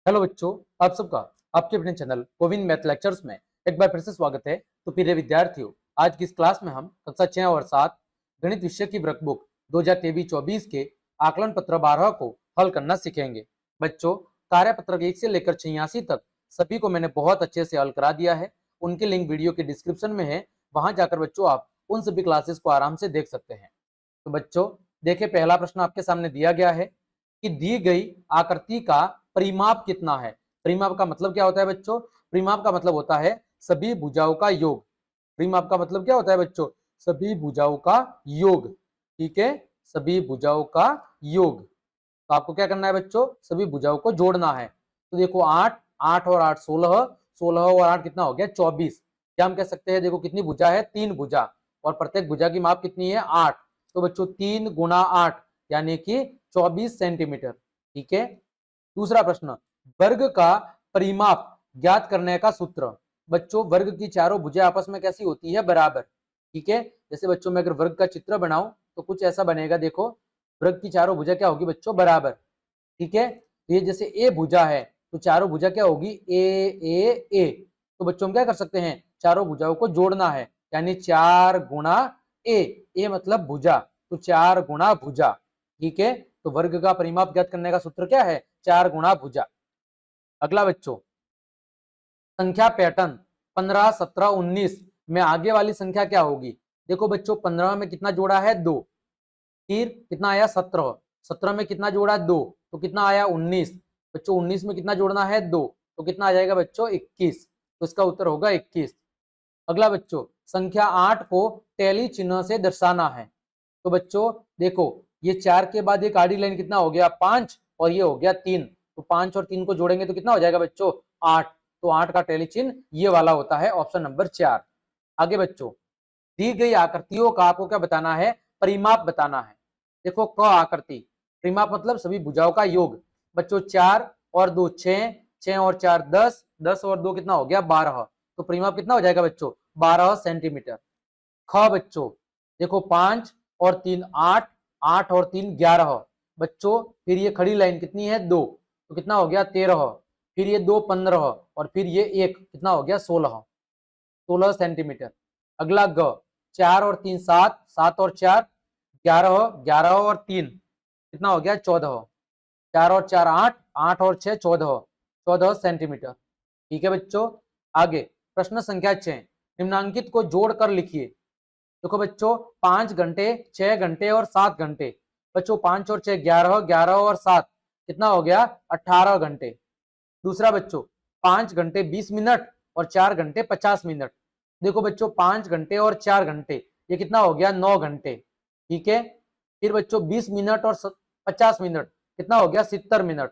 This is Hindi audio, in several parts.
हेलो बच्चों, आप सबका आपके अपने चैनल कोविन मैथ लेक्चर्स में एक बार फिर से स्वागत है। तो प्रिय विद्यार्थियों, आज की इस क्लास में हम कक्षा 6 और 7 गणित विषय की वर्कबुक 2023-24 के आकलन पत्र 12 को हल करना सीखेंगे। बच्चों, कार्यपत्र 1 से लेकर 86 तक सभी को मैंने बहुत अच्छे से हल करा दिया है। उनके लिंक वीडियो के डिस्क्रिप्शन में है, वहां जाकर बच्चों आप उन सभी क्लासेस को आराम से देख सकते हैं। तो बच्चों देखिए, पहला प्रश्न आपके सामने दिया गया है कि दी गई आकृति का परिमाप कितना है। परिमाप का मतलब क्या होता है बच्चों? परिमाप का मतलब होता है सभी भुजाओं का योग। परिमाप का मतलब क्या होता है बच्चों? सभी भुजाओं का योग। ठीक है, सभी भुजाओं का योग। तो आपको क्या करना है बच्चों? सभी भुजाओं को जोड़ना है। तो देखो 8 8 और 8 16, 16 और 8 कितना हो गया? 24। क्या हम कह सकते हैं? देखो कितनी भुजा है? 3 भुजा, और प्रत्येक भुजा की माप कितनी है? 8। तो बच्चों 3 गुना 8 यानी कि 24 सेंटीमीटर। ठीक है। दूसरा प्रश्न, वर्ग का परिमाप ज्ञात करने का सूत्र। बच्चों वर्ग की चारों भुजाएं आपस में कैसी होती है? बराबर। ठीक है, जैसे बच्चों मैं अगर वर्ग का चित्र बनाऊं तो कुछ ऐसा बनेगा। देखो वर्ग की चारों भुजा क्या होगी बच्चों? बराबर। ठीक है, तो ये जैसे ए भुजा है तो चारों भुजा क्या होगी? ए ए ए। तो बच्चों हम क्या कर सकते हैं? चारों भुजाओं को जोड़ना है, यानी 4 गुणा ए। ए मतलब भुजा, तो 4 गुणा भुजा। ठीक है, तो वर्ग का परिमाप ज्ञात करने का सूत्र क्या है? 4 गुणा भुजा। अगला बच्चों, संख्या पैटर्न 15 17 19 में आगे वाली संख्या क्या होगी? देखो बच्चों 15 में कितना जोड़ा है? 2। फिर कितना आया? 17। 17 में कितना जोड़ा? 2, तो कितना आया? 19। बच्चों 19 में कितना जोड़ना है? 2, तो कितना आ जाएगा बच्चों? 21। तो इसका उत्तर होगा 21। अगला बच्चों, संख्या 8 को टैली चिन्ह से दर्शाना है। तो बच्चों देखो, ये 4 के बाद एक आड़ी लाइन कितना हो गया? 5, और ये हो गया 3। तो 5 और 3 को जोड़ेंगे तो कितना हो जाएगा बच्चों? 8। तो 8 का टैली चिन्ह ये वाला होता है, ऑप्शन नंबर 4। आगे बच्चों, दी गई आकृतियों का आपको क्या बताना है? परिमाप बताना है। देखो क आकृति, परिमाप मतलब सभी भुजाओं का योग। बच्चों 4 और 2 6, 6 और 4 10, 10 और 2 कितना हो गया? 12। तो परिमाप कितना हो जाएगा बच्चों? 12 सेंटीमीटर। ख बच्चों देखो 5 और 3 8, 8 और 3 11। बच्चों फिर ये खड़ी लाइन कितनी है? 2, तो कितना हो गया? 13। फिर ये 2 15, और फिर ये 1 कितना हो गया? 16, 16 सेंटीमीटर। अगला ग, 4 और 3 7, 7 और 4 11, 11 और 3 कितना हो गया? 14, 4 और 4 8, 8 और 6 14, 14 सेंटीमीटर। ठीक है बच्चों। आगे प्रश्न संख्या 6, निम्नांकित को जोड़कर लिखिए। देखो बच्चों 5 घंटे, 6 घंटे और 7 घंटे। बच्चों 5 और 6 11, 11 और 7 कितना हो गया? 18 घंटे। दूसरा बच्चों 5 घंटे 20 मिनट और 4 घंटे 50 मिनट। देखो बच्चों 5 घंटे और 4 घंटे, ये कितना हो गया? 9 घंटे। ठीक है, फिर बच्चों 20 मिनट और 50 मिनट कितना हो गया? 70 मिनट,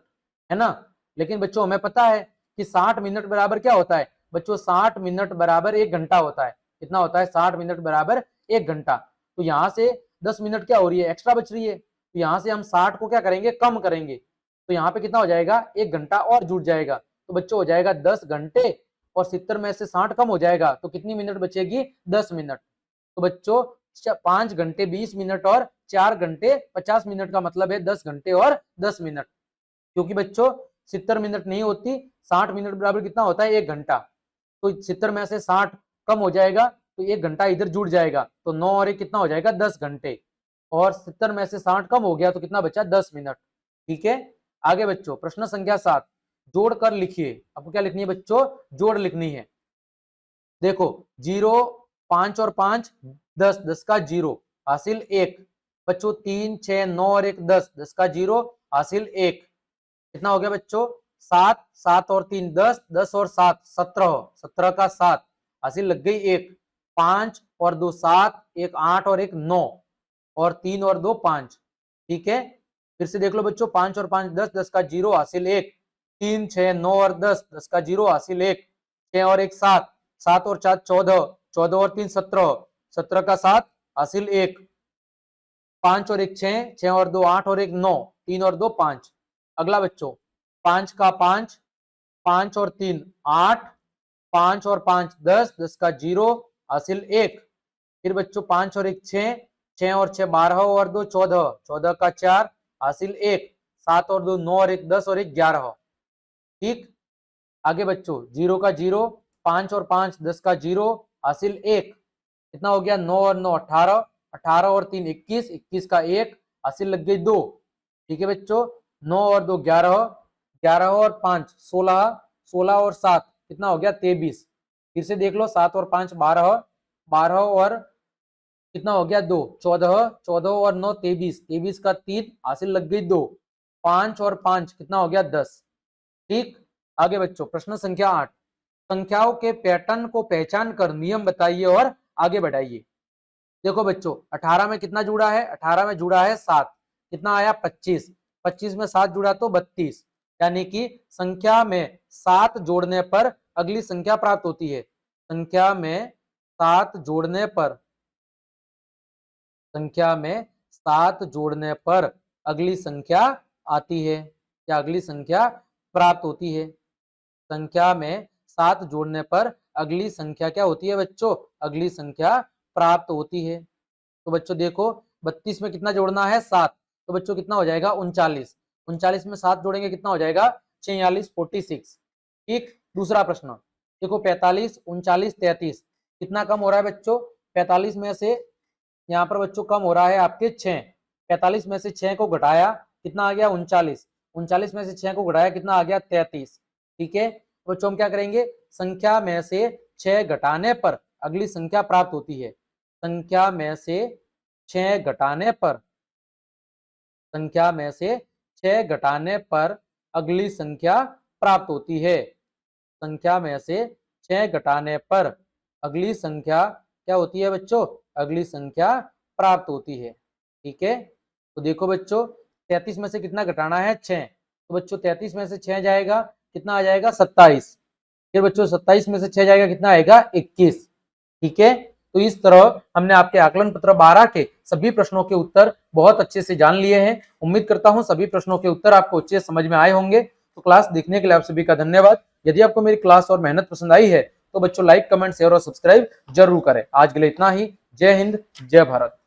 है ना। लेकिन बच्चों हमें पता है कि 60 मिनट बराबर क्या होता है? बच्चों 60 मिनट बराबर 1 घंटा होता है। कितना होता है? 60 मिनट बराबर 1 घंटा। तो यहाँ से 10 मिनट क्या हो रही है? एक्स्ट्रा बच रही है। तो यहाँ से हम 60 को क्या करेंगे? कम करेंगे। तो यहाँ पे कितना हो जाएगा? 1 घंटा और जुड़ जाएगा। तो बच्चों हो जाएगा 10 घंटे, और 70 में से 60 कम हो जाएगा तो कितनी मिनट बचेगी? 10 मिनट। तो बच्चों 5 घंटे 20 मिनट और 4 घंटे 50 मिनट का मतलब है 10 घंटे और 10 मिनट। क्योंकि बच्चों 70 मिनट नहीं होती, 60 मिनट बराबर कितना होता है? 1 घंटा। तो 70 में से 60 कम हो जाएगा तो 1 घंटा इधर जुड़ जाएगा, तो 9 और 1 कितना हो जाएगा? 10 घंटे। और 70 में से 60 कम हो गया तो कितना बचा? 10 मिनट। ठीक है। आगे बच्चों प्रश्न संख्या 7, जोड़कर लिखिए। आपको क्या लिखनी है बच्चों? जोड़ लिखनी है। देखो 0 5 और 5 10, 10 का 0 हासिल 1। बच्चों 3 6 9 और 1 10, 10 का 0 हासिल 1। कितना हो गया बच्चों? 7, 7 और 3 10, 10 और 7 17, 17 का 7 हासिल लग गई 1। 5 और 2 7, 1 8 और 1 9, और 3 और 2 5। ठीक है, फिर से देख लो बच्चों 5 और 5 10, 10 का 0 हासिल 1। 3 6 9 और 10, 10 का 0 हासिल 1। 6 और 1 7, 7 और 4 14, 14 और 3 17, 17 का 7 हासिल 1। 5 और 1 6, 6 और 2 8 और 1 9, 3 और 2 5। अगला बच्चों 5 का 5, 5 और 3 8, 5 और 5 10, 10 का 0 हासिल 1। फिर बच्चों 5 और 1 6, 6 और 6 12 और 2 14, 14 का 4 हासिल 1। 7 और 2 9 और 1 10 और 1 11। ठीक। आगे बच्चों 0 का 0, 5 और 5 10 का 0, हासिल 1। कितना हो गया? 9 और 9 18, 18 और 3 21, 21 का 1, हासिल लग गई 2। ठीक है बच्चों, 9 और 2 11, 11 और 5 16, 16 और 7 कितना हो गया? 23। फिर से देख लो, 7 और 5 12, 12 और कितना हो गया? 2 14, 14 और 9 23, 23 का 3, हासिल लग गई 2। 5 और 5 कितना हो गया? 10। ठीक। आगे बच्चों प्रश्न संख्या 8, संख्याओं के पैटर्न को पहचान कर नियम बताइए और आगे बढ़ाइए। देखो बच्चों 18 में कितना जुड़ा है? 18 में जुड़ा है 7, कितना आया? 25, 25 में 7 जुड़ा तो 32, यानी कि संख्या में 7 जोड़ने पर अगली संख्या प्राप्त होती है। संख्या में 7 जोड़ने पर, संख्या में 7 जोड़ने पर अगली संख्या आती है या अगली संख्या प्राप्त होती है। संख्या में 7 जोड़ने पर अगली संख्या क्या होती है बच्चों? अगली संख्या प्राप्त होती है। तो बच्चों देखो 32 में कितना जोड़ना है? 7, तो बच्चों कितना हो जाएगा? 39, 39 में 7 जोड़ेंगे कितना हो जाएगा? 46, 46। ठीक। दूसरा प्रश्न देखो 45, 39, 33 कितना कम हो रहा है बच्चों? 45 में से यहाँ पर बच्चों कम हो रहा है आपके 6, 45 में से 6 को घटाया कितना आ गया? 39, 39 में से 6 को घटाया कितना आ गया? 33। ठीक है बच्चों, हम क्या करेंगे? संख्या में से 6 घटाने पर अगली संख्या प्राप्त होती है। संख्या में से 6 घटाने पर, संख्या में से 6 घटाने पर अगली संख्या प्राप्त होती है। संख्या में से 6 घटाने पर अगली संख्या क्या होती है बच्चों? अगली संख्या प्राप्त होती है। ठीक है, तो देखो बच्चों 33 में से कितना घटाना है? 6, तो बच्चों 33 में से 6 जाएगा कितना आ जाएगा? 27। फिर बच्चों 27 में से 6 जाएगा कितना आएगा? 21। ठीक है, तो इस तरह हमने आपके आकलन पत्र 12 के सभी प्रश्नों के उत्तर बहुत अच्छे से जान लिए हैं। उम्मीद करता हूं सभी प्रश्नों के उत्तर आपको अच्छे से समझ में आए होंगे। तो क्लास देखने के लिए आप सभी का धन्यवाद। यदि आपको मेरी क्लास और मेहनत पसंद आई है तो बच्चों लाइक, कमेंट, शेयर और सब्सक्राइब जरूर करें। आज के लिए इतना ही। जय हिंद, जय भारत।